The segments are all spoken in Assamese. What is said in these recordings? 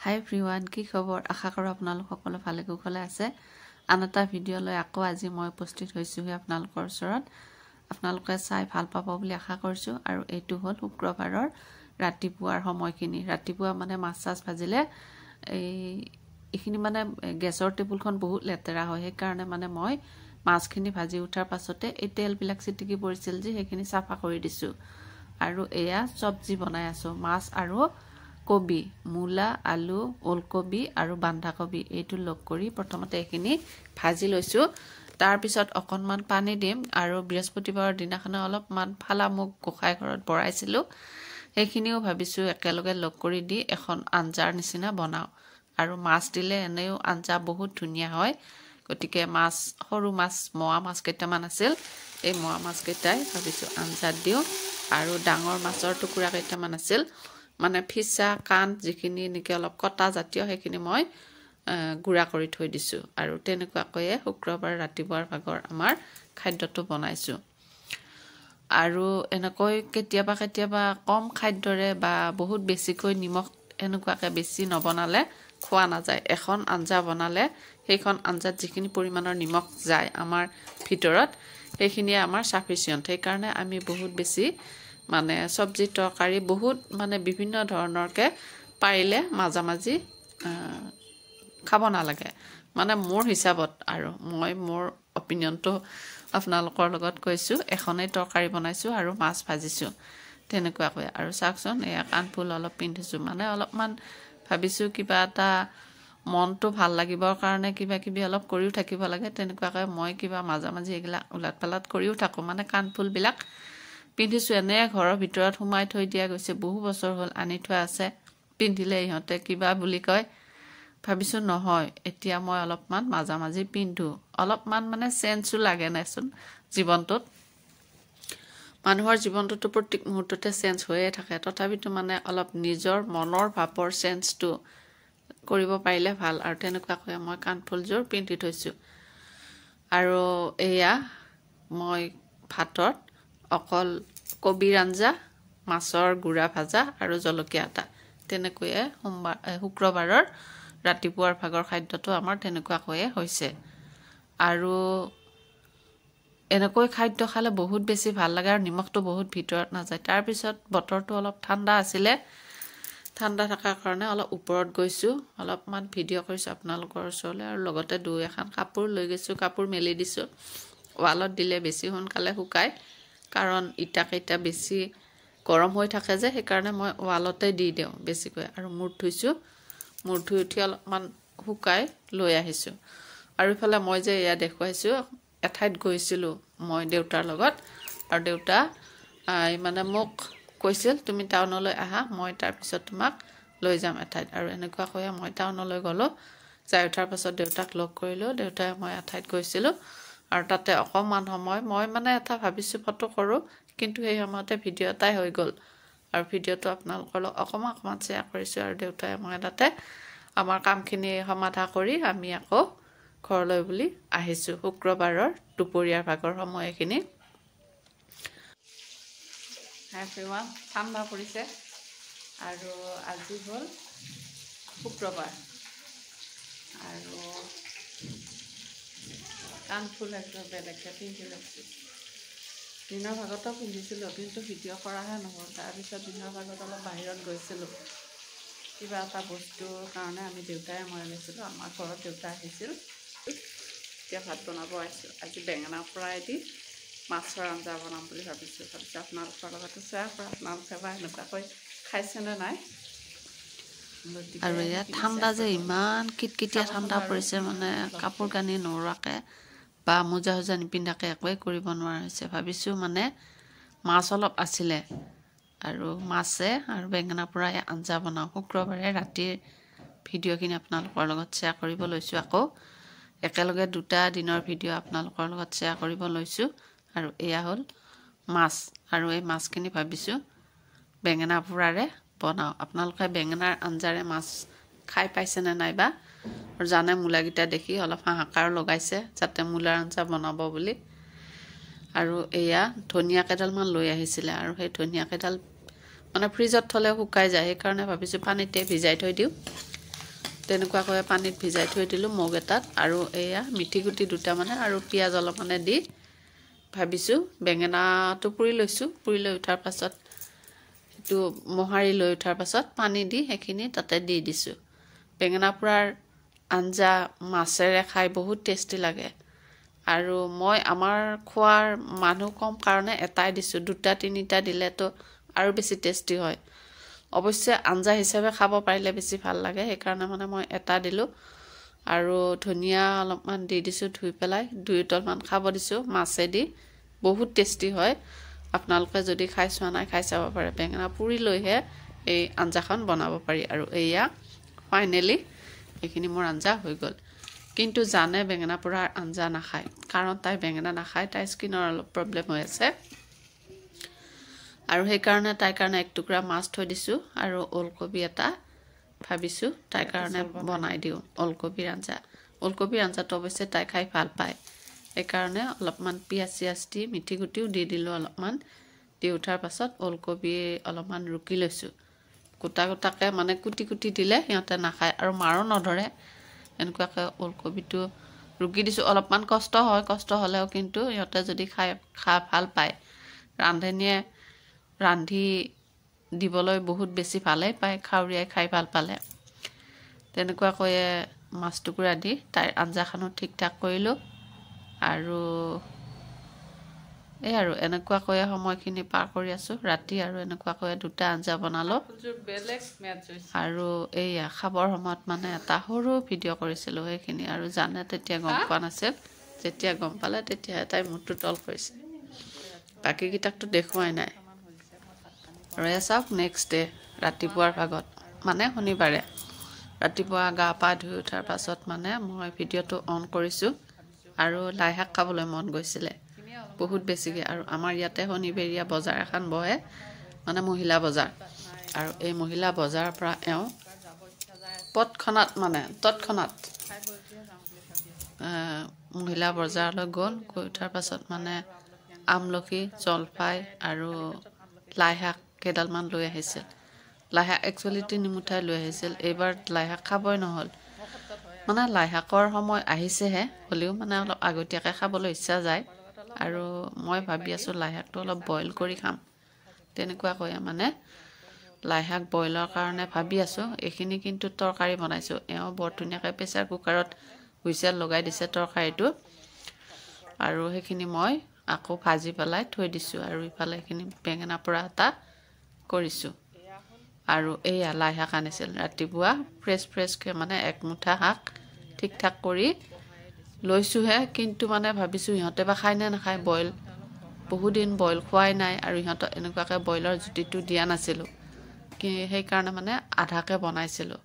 হাই এভৰিৱান, কি খবৰ? আশা কৰোঁ আপোনালোক সকলো ভালে কুশলে আছে। আন এটা ভিডিঅ' লৈ আকৌ আজি মই উপস্থিত হৈছোঁহি আপোনালোকৰ ওচৰত। আপোনালোকে চাই ভাল পাব বুলি আশা কৰিছোঁ। আৰু এইটো হ'ল শুক্ৰবাৰৰ ৰাতিপুৱাৰ সময়খিনি। ৰাতিপুৱা মানে মাছ চাছ ভাজিলে এইখিনি মানে গেছৰ টেবুলখন বহুত লেতেৰা হয়, সেইকাৰণে মানে মই মাছখিনি ভাজি উঠাৰ পাছতে এই তেলবিলাক চিটিকি পৰিছিল যে সেইখিনি চাফা কৰি দিছোঁ। আৰু এয়া চব্জি বনাই আছোঁ, মাছ আৰু কবি, মূলা, আলু, ওলকবি আৰু বন্ধাকবি এইটো লগ কৰি প্ৰথমতে এইখিনি ভাজি লৈছোঁ। তাৰপিছত অকণমান পানী দিম আৰু বৃহস্পতিবাৰৰ দিনাখনে অলপমান ফালা মুগ গোসাঁই ঘৰত বঢ়াইছিলোঁ, সেইখিনিও ভাবিছোঁ একেলগে লগ কৰি দি এখন আঞ্জাৰ নিচিনা বনাওঁ। আৰু মাছ দিলে এনেও আঞ্জা বহুত ধুনীয়া হয়, গতিকে মাছ, সৰু মাছ, মোৱা মাছ কেইটামান আছিল, এই মোৱা মাছকেইটাই ভাবিছোঁ আঞ্জাত দিওঁ। আৰু ডাঙৰ মাছৰ টুকুৰা কেইটামান আছিল, মানে ফিছা কাণ যিখিনি এনেকৈ অলপ কটা জাতীয়, সেইখিনি মই গুড়া কৰি থৈ দিছোঁ। আৰু তেনেকুৱাকৈয়ে শুক্ৰবাৰ ৰাতিপুৱাৰ ভাগৰ আমাৰ খাদ্যটো বনাইছোঁ। আৰু এনেকৈ কেতিয়াবা কম খাদ্যৰে বা বহুত বেছিকৈ নিমখ এনেকুৱাকৈ বেছি নবনালে খোৱা নাযায়। এখন আঞ্জা বনালে সেইখন আঞ্জাত যিখিনি পৰিমাণৰ নিমখ যায় আমাৰ ভিতৰত, সেইখিনিয়ে আমাৰ চাফিচিয়েণ্ট। সেইকাৰণে আমি বহুত বেছি মানে চব্জি তৰকাৰী বহুত মানে বিভিন্ন ধৰণৰকৈ পাৰিলে মাজে মাজে খাব নালাগে, মানে মোৰ হিচাপত। আৰু মই মোৰ অপিনিয়নটো আপোনালোকৰ লগত কৈছোঁ। এখনেই তৰকাৰী বনাইছোঁ আৰু মাছ ভাজিছোঁ তেনেকুৱাকৈ। আৰু চাওকচোন, এয়া কাণফুল অলপ পিন্ধিছোঁ, মানে অলপমান ভাবিছোঁ কিবা এটা মনটো ভাল লাগিবৰ কাৰণে কিবা কিবি অলপ কৰিও থাকিব লাগে। তেনেকুৱাকৈ মই কিবা মাজে মাজে এইবিলাক ওলাট পালাট কৰিও থাকোঁ। মানে কাণফুলবিলাক পিন্ধিছোঁ, এনে ঘৰৰ ভিতৰত সোমাই থৈ দিয়া গৈছে, বহু বছৰ হ'ল আনি থোৱা আছে। পিন্ধিলে ইহঁতে কিবা বুলি কয়, ভাবিছোঁ নহয়, এতিয়া মই অলপমান মাজে মাজে পিন্ধোঁ। অলপমান মানে চেঞ্জো লাগে নাচোন জীৱনটোত। মানুহৰ জীৱনটোতো প্ৰত্যেক মুহূৰ্ততে চেঞ্জ হৈয়ে থাকে, তথাপিতো মানে অলপ নিজৰ মনৰ ভাৱৰ চেঞ্জটো কৰিব পাৰিলে ভাল। আৰু তেনেকুৱাকৈ মই কাণফুলযোৰ পিন্ধি থৈছোঁ। আৰু এয়া মই ভাতত অকল কবিৰ আঞ্জা, মাছৰ গুড়া ভাজা আৰু জলকীয়া এটা, তেনেকৈয়ে শুক্ৰবাৰৰ ৰাতিপুৱাৰ ভাগৰ খাদ্যটো আমাৰ তেনেকুৱাকৈয়ে হৈছে। আৰু এনেকৈ খাদ্য খালে বহুত বেছি ভাল লাগে আৰু নিমখটো বহুত ভিতৰত নাযায়। তাৰপিছত বতৰটো অলপ ঠাণ্ডা আছিলে, ঠাণ্ডা থকাৰ কাৰণে অলপ ওপৰত গৈছোঁ, অলপমান ভিডিঅ' কৰিছোঁ আপোনালোকৰ ওচৰলৈ। আৰু লগতে দুই এখন কাপোৰ লৈ গৈছোঁ, কাপোৰ মেলি দিছোঁ। ৱালত দিলে বেছি সোনকালে শুকায়, কাৰণ ইটাকেইটা বেছি গৰম হৈ থাকে যে, সেইকাৰণে মই ৱালতে দি দিওঁ বেছিকৈ। আৰু মূৰ ধুইছোঁ, মূৰ ধুই উঠি অলপমান শুকাই লৈ আহিছোঁ। আৰু ইফালে মই যে এয়া দেখুৱাইছোঁ, এঠাইত গৈছিলোঁ মই দেউতাৰ লগত। আৰু দেউতা মানে মোক কৈছিল, তুমি টাউনলৈ আহা, মই তাৰপিছত তোমাক লৈ যাম এঠাইত। আৰু এনেকুৱাকৈয়ে মই টাউনলৈ গ'লোঁ। যাই উঠাৰ পাছত দেউতাক লগ কৰিলোঁ, দেউতাই মই এঠাইত গৈছিলোঁ। আৰু তাতে অকণমান সময় মই মানে এটা ভাবিছোঁ ফটো কৰোঁ, কিন্তু সেই সময়তে ভিডিঅ' এটাই হৈ গ'ল। আৰু ভিডিঅ'টো আপোনালোকৰ লগত অকণমান শ্বেয়াৰ কৰিছোঁ। আৰু দেউতাই মই তাতে আমাৰ কামখিনি সমাধা কৰি আমি আকৌ ঘৰলৈ বুলি আহিছোঁ শুক্ৰবাৰৰ দুপৰীয়াৰ ভাগৰ সময় এইখিনি। এভৰিৱান, ঠাণ্ডা পৰিছে আৰু আজি হ'ল শুক্ৰবাৰ। আৰু কাণফুল একদম বেলেগকৈ পিন্ধি লৈছোঁ। দিনৰ ভাগতো পিন্ধিছিলোঁ, কিন্তু ভিডিঅ' কৰাহে নহ'ল। তাৰপিছত দিনৰ ভাগত অলপ বাহিৰত গৈছিলোঁ, কিবা এটা বস্তুৰ কাৰণে। আমি দেউতাই মই গৈছিলোঁ, আমাৰ ঘৰত দেউতা আহিছিল। এতিয়া ভাত বনাব আহিছোঁ। আজি বেঙেনা ফ্ৰাই দি মাছৰ আঞ্জা বনাম বুলি ভাবিছোঁ। আপোনালোকৰ লগতো শ্বেয়াৰ কৰা, আপোনালোকে বা এনেকুৱাকৈ খাইছেনে নাই। আৰু ইয়াত ঠাণ্ডা যে ইমান কিটকিটীয়া ঠাণ্ডা পৰিছে, মানে কাপোৰ কানি নোৰোৱাকৈ বা মোজা সোজা নিপিন্ধাকৈ একোৱেই কৰিব নোৱাৰা হৈছে। ভাবিছোঁ মানে মাছ অলপ আছিলে, আৰু মাছে আৰু বেঙেনা পোৰাই আঞ্জা বনাওঁ। শুক্ৰবাৰে ৰাতিৰ ভিডিঅ'খিনি আপোনালোকৰ লগত শ্বেয়াৰ কৰিব লৈছোঁ। আকৌ একেলগে দুটা দিনৰ ভিডিঅ' আপোনালোকৰ লগত শ্বেয়াৰ কৰিব লৈছোঁ। আৰু এয়া হ'ল মাছ, আৰু এই মাছখিনি ভাবিছোঁ বেঙেনা পোৰাৰে বনাওঁ। আপোনালোকে বেঙেনাৰ আঞ্জাৰে মাছ খাই পাইছেনে নাইবা? আৰু জানে মূলাকেইটা দেখি অলপ হাহাকাৰ লগাইছে যাতে মূলাৰ আঞ্জা বনাব বুলি। আৰু এয়া ধনিয়া কেইডালমান লৈ আহিছিলে, আৰু সেই ধনিয়া কেইডাল মানে ফ্ৰিজত থ'লে শুকাই যায়, সেইকাৰণে ভাবিছোঁ পানীতে ভিজাই থৈ দিওঁ। তেনেকুৱাকৈ পানীত ভিজাই থৈ দিলোঁ মগ এটাত আৰু এয়া মিঠি গুটি দুটামানে আৰু পিঁয়াজ অলপমানে দি ভাবিছোঁ বেঙেনাটো পুৰি লৈছোঁ। পুৰি লৈ উঠাৰ পাছত সেইটো মোহাৰি লৈ উঠাৰ পাছত পানী দি সেইখিনি তাতে দি দিছোঁ। বেঙেনা পোৰাৰ আঞ্জা মাছেৰে খাই বহুত টেষ্টি লাগে আৰু মই আমাৰ খোৱাৰ মানুহ কম কাৰণে এটাই দিছোঁ। দুটা তিনিটা দিলেতো আৰু বেছি টেষ্টি হয়। অৱশ্যে আঞ্জা হিচাপে খাব পাৰিলে বেছি ভাল লাগে, সেইকাৰণে মানে মই এটা দিলোঁ আৰু ধনিয়া অলপমান দি দিছোঁ ধুই পেলাই 2 উতলমান খাব দিছোঁ মাছেদি। বহুত টেষ্টি হয়। আপোনালোকে যদি খাই চোৱা নাই খাই চাব পাৰে। বেঙেনা পুৰি লৈহে এই আঞ্জাখন বনাব পাৰি। আৰু এয়া ফাইনেলি এইখিনি মোৰ আঞ্জা হৈ গ'ল। কিন্তু জানে বেঙেনা পোৰাৰ আঞ্জা নাখায়, কাৰণ তাই বেঙেনা নাখায়, তাইৰ স্কিনৰ অলপ প্ৰব্লেম হৈ আছে আৰু সেইকাৰণে তাইৰ কাৰণে 1 টুকুৰা মাছ থৈ দিছোঁ আৰু ওলকবি এটা ভাবিছোঁ তাইৰ কাৰণে বনাই দিওঁ। ওলকবিৰ আঞ্জা, ওলকবিৰ আঞ্জাটো অৱশ্যে তাই খাই ভাল পায়, সেইকাৰণে অলপমান পিঁয়াজ চিয়াজ দি মিঠি গুটিও দি দিলোঁ অলপমান। দি উঠাৰ পাছত ওলকবি অলপমান ৰুকি লৈছোঁ। গোটা গোটাকৈ মানে কুটি কুটি দিলে সিহঁতে নাখায় আৰু মাৰো নধৰে। এনেকুৱাকৈ ওলকবিটো ৰুকি দিছোঁ। অলপমান কষ্ট হয়, কষ্ট হ'লেও কিন্তু সিহঁতে যদি খাই ভাল পায়, ৰান্ধনীয়ে ৰান্ধি দিবলৈ বহুত বেছি ভালেই পায়, খাৱৰীয়াই খাই ভাল পালে। তেনেকুৱাকৈয়ে মাছ টুকুৰা দি তাইৰ আঞ্জাখনো ঠিক ঠাক কৰিলোঁ আৰু এই আৰু এনেকুৱাকৈয়ে সময়খিনি পাৰ কৰি আছোঁ ৰাতি। আৰু এনেকুৱাকৈয়ে 2টা আঞ্জা বনালোঁ আৰু এইয়া খাবৰ সময়ত মানে এটা সৰু ভিডিঅ' কৰিছিলোঁ সেইখিনি। আৰু জানে তেতিয়া গম পোৱা নাছিল, যেতিয়া গম পালে তেতিয়াহে তাই মূৰটো তল কৰিছে। বাকীকেইটাকতো দেখুৱাই নাই। আৰু এয়া চাওক নেক্সট ডে ৰাতিপুৱাৰ ভাগত মানে শনিবাৰে ৰাতিপুৱা গা পা ধুই উঠাৰ পাছত মানে মই ভিডিঅ'টো অন কৰিছোঁ আৰু লাই শাক খাবলৈ মন গৈছিলে বহুত বেছিকৈ। আৰু আমাৰ ইয়াতে শনিবৰীয়া বজাৰ এখন বহে, মানে মহিলা বজাৰ। আৰু এই মহিলা বজাৰৰ পৰা এওঁ তৎক্ষণাত মহিলা বজাৰলৈ গ'ল। গৈ উঠাৰ পাছত মানে আমলখি, জলফাই আৰু লাই শাক কেইডালমান লৈ আহিছিল। লাই শাক একচুৱেলি 3 মুঠাই লৈ আহিছিল। এইবাৰ লাই শাক খাবই নহ'ল। মানে লাই শাকৰ সময় আহিছেহে, হ'লেও মানে অলপ আগতীয়াকৈ খাবলৈ ইচ্ছা যায়। আৰু মই ভাবি আছোঁ লাই শাকটো অলপ বইল কৰি খাম। তেনেকুৱাকৈ মানে লাই শাক বইলৰ কাৰণে ভাবি আছোঁ। এইখিনি কিন্তু তৰকাৰী বনাইছোঁ। এওঁ বৰ ধুনীয়াকৈ প্ৰেছাৰ কুকাৰত হুইছেল লগাই দিছে তৰকাৰীটো, আৰু সেইখিনি মই আকৌ ভাজি পেলাই থৈ দিছোঁ। আৰু ইফালে এইখিনি বেঙেনা পোৰা এটা কৰিছোঁ। আৰু এইয়া লাই শাক আনিছিল ৰাতিপুৱা ফ্ৰেছকৈ, মানে 1 মুঠা শাক ঠিক ঠাক কৰি লৈছোঁহে। কিন্তু মানে ভাবিছোঁ ইহঁতে বা খায় নে নাখায়। বইল বহুদিন বইল খোৱাই নাই আৰু ইহঁতক এনেকুৱাকৈ বইলৰ জুতিটো দিয়া নাছিলোঁ, সেইকাৰণে মানে আধাকৈ বনাইছিলোঁ।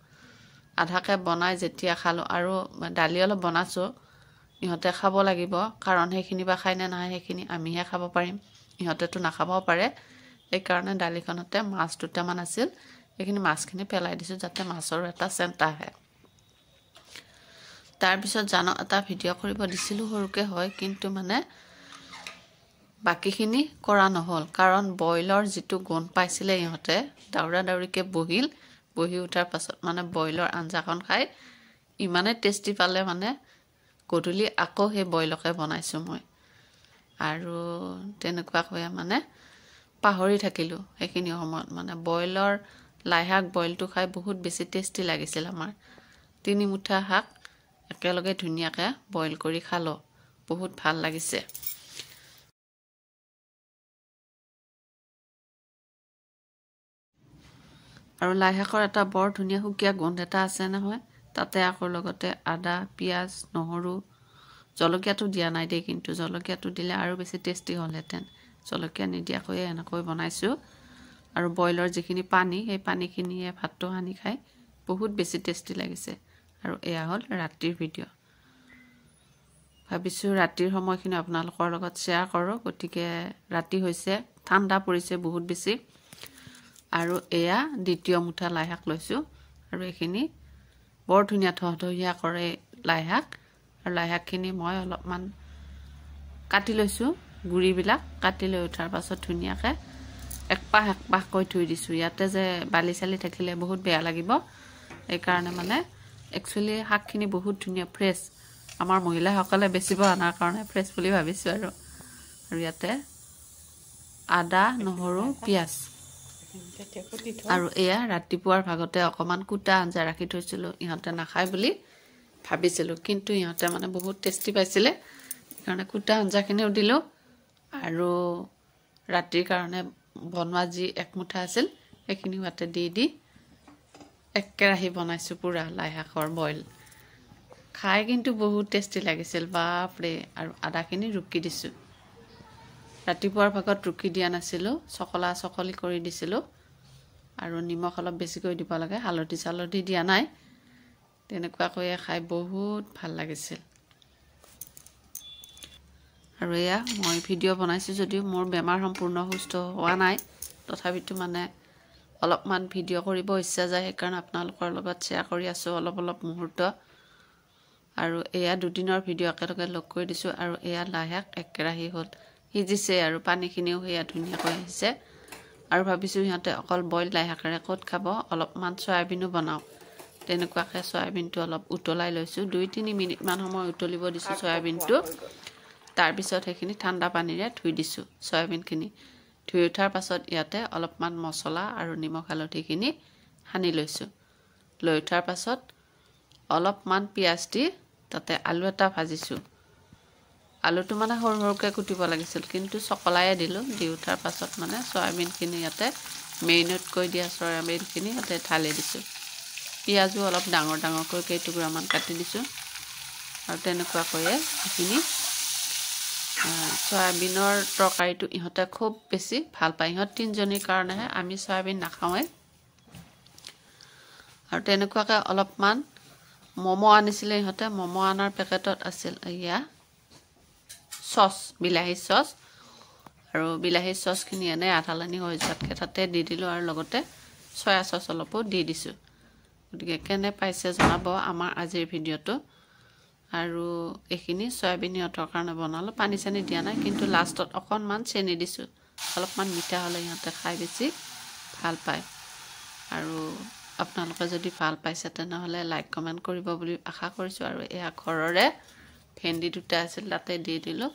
আধাকৈ বনাই যেতিয়া খালোঁ আৰু দালি অলপ বনাইছোঁ, ইহঁতে খাব লাগিব, কাৰণ সেইখিনি বা খায় নে নাখায় সেইখিনি আমিহে খাব পাৰিম, ইহঁতেতো নাখাবও পাৰে। সেইকাৰণে দালিখনতে মাছ 2টামান আছিল, সেইখিনি মাছখিনি পেলাই দিছোঁ যাতে মাছৰো এটা চেণ্ট আহে। তাৰপিছত জানো এটা ভিডিঅ' কৰিব দিছিলোঁ, সৰুকৈ হয়, কিন্তু মানে বাকীখিনি কৰা নহ'ল, কাৰণ বইলৰ যিটো গোন্ধ পাইছিলে ইহঁতে দাউৰা দাউৰিকৈ বহি উঠাৰ পাছত মানে বইলৰ আঞ্জাখন খাই ইমানেই টেষ্টি পালে, মানে গধূলি আকৌ সেই বইলকে বনাইছোঁ মই। আৰু তেনেকুৱাকৈ মানে পাহৰি থাকিলোঁ সেইখিনি সময়ত। মানে বইলৰ লাই শাক বইলটো খাই বহুত বেছি টেষ্টি লাগিছিল আমাৰ। 3 মুঠা শাক একেলগে ধুনীয়াকৈ বইল কৰি খালোঁ, বহুত ভাল লাগিছে। আৰু লাই শাকৰ এটা বৰ ধুনীয়া সুকীয়া গোন্ধ এটা আছে নহয়। তাতে আকৌ লগতে আদা, পিঁয়াজ, নহৰু, জলকীয়াটো দিয়া নাই দেই, কিন্তু জলকীয়াটো দিলে আৰু বেছি টেষ্টি হ'লহেঁতেন। জলকীয়া নিদিয়াকৈয়ে এনেকৈ বনাইছোঁ। আৰু বইলৰ যিখিনি পানী, সেই পানীখিনিয়ে ভাতটো সানি খাই বহুত বেছি টেষ্টি লাগিছে। আৰু এয়া হ'ল ৰাতিৰ ভিডিঅ'। ভাবিছোঁ ৰাতিৰ সময়খিনি আপোনালোকৰ লগত শ্বেয়াৰ কৰোঁ। গতিকে ৰাতি হৈছে, ঠাণ্ডা পৰিছে বহুত বেছি। আৰু এয়া 2য় মুঠা লাই শাক লৈছোঁ, আৰু এইখিনি বৰ ধুনীয়া থহথহীয়া কৰে লাই শাক। আৰু লাই শাকখিনি মই অলপমান কাটি লৈছোঁ, গুৰিবিলাক কাটি লৈ উঠাৰ পাছত ধুনীয়াকৈ একপাহকৈ ধুই দিছোঁ। ইয়াতে যে বালি চালি থাকিলে বহুত বেয়া লাগিব, সেইকাৰণে মানে একচুৱেলি শাকখিনি বহুত ধুনীয়া ফ্ৰেছ আমাৰ মহিলাসকলে বেচিব অনাৰ কাৰণে ফ্ৰেছ বুলি ভাবিছোঁ আৰু ইয়াতে আদা নহৰু পিঁয়াজ আৰু এয়া ৰাতিপুৱাৰ ভাগতে অকণমান কুটা আঞ্জা ৰাখি থৈছিলোঁ ইহঁতে নাখায় বুলি ভাবিছিলোঁ কিন্তু ইহঁতে মানে বহুত টেষ্টি পাইছিলে সেইকাৰণে কুটা আঞ্জাখিনিও দিলোঁ আৰু ৰাতিৰ কাৰণে বনোৱা যি একমুঠা আছিল সেইখিনিও ইয়াতে দি একেৰাহি বনাইছোঁ পুৰা লাই শাকৰ বইল খাই কিন্তু বহুত টেষ্টি লাগিছিল বাপৰে আৰু আদাখিনি ৰুকি দিছোঁ ৰাতিপুৱাৰ ভাগত ৰুকি দিয়া নাছিলোঁ চকলা চকলি কৰি দিছিলোঁ আৰু নিমখ অলপ বেছিকৈ দিব লাগে হালধি চালধি দিয়া নাই তেনেকুৱাকৈ খাই বহুত ভাল লাগিছিল আৰু এয়া মই ভিডিঅ' বনাইছোঁ যদিও মোৰ বেমাৰ সম্পূৰ্ণ সুস্থ হোৱা নাই তথাপিতো মানে অলপমান ভিডিঅ' কৰিব ইচ্ছা যায় সেইকাৰণে আপোনালোকৰ লগত শ্বেয়াৰ কৰি আছোঁ অলপ মুহূৰ্ত আৰু এয়া দুদিনৰ ভিডিঅ' একেলগে লগ কৰি দিছোঁ আৰু এয়া লাই শাক একেৰাহি হ'ল সিজিছে আৰু পানীখিনিও সেয়া ধুনীয়াকৈ আহিছে আৰু ভাবিছোঁ সিহঁতে অকল বইল লাই শাকেৰে ক'ত খাব অলপমান চয়াবিনো বনাওঁ তেনেকুৱাকৈ চয়াবিনটো অলপ উতলাই লৈছোঁ 2-3 মিনিটমান সময় উতলিব দিছোঁ চয়াবিনটো তাৰপিছত সেইখিনি ঠাণ্ডা পানীৰে ধুই দিছোঁ চয়াবিনখিনি ধুই উঠাৰ পাছত ইয়াতে অলপমান মছলা আৰু নিমখ হালধিখিনি সানি লৈছোঁ লৈ উঠাৰ পাছত অলপমান পিঁয়াজ দি তাতে আলু এটা ভাজিছোঁ আলুটো মানে সৰু সৰুকৈ কুটিব লাগিছিল কিন্তু চকলায়ে দিলোঁ দি উঠাৰ পাছত মানে চয়াবিনখিনি ইয়াতে মেৰিনেট কৰি দিয়া চয়াবিনখিনি ইয়াতে ঢালি দিছোঁ পিঁয়াজো অলপ ডাঙৰকৈ কেইটুকুৰামান কাটি দিছোঁ আৰু তেনেকুৱাকৈয়ে এইখিনি চয়াবিনৰ তৰকাৰীটো ইহঁতে খুব বেছি ভাল পায় ইহঁত 3জনীৰ কাৰণেহে আমি চয়াবিন নাখাওঁৱে আৰু তেনেকুৱাকৈ অলপমান ম'ম' আনিছিলে ইহঁতে ম'ম' আনাৰ পেকেটত আছিল এয়া চচ বিলাহী চচ আৰু বিলাহী চচখিনি এনেই আধালানি হৈ যোৱাতকৈ তাতে দি দিলোঁ আৰু লগতে চয়া চচ অলপো দি দিছোঁ গতিকে কেনে পাইছে জনাব আমাৰ আজিৰ ভিডিঅ'টো আৰু এইখিনি চয়াবিন ইহঁতৰ কাৰণে বনালোঁ পানী চানি দিয়া নাই কিন্তু লাষ্টত অকণমান চেনি দিছোঁ অলপমান মিঠা হ'লে ইহঁতে খাই বেছি ভাল পায় আৰু আপোনালোকে যদি ভাল পাইছে তেনেহ'লে লাইক কমেণ্ট কৰিব বুলি আশা কৰিছোঁ আৰু এয়া ঘৰৰে ভেন্দি দুটা আছিল তাতে দি দিলোঁ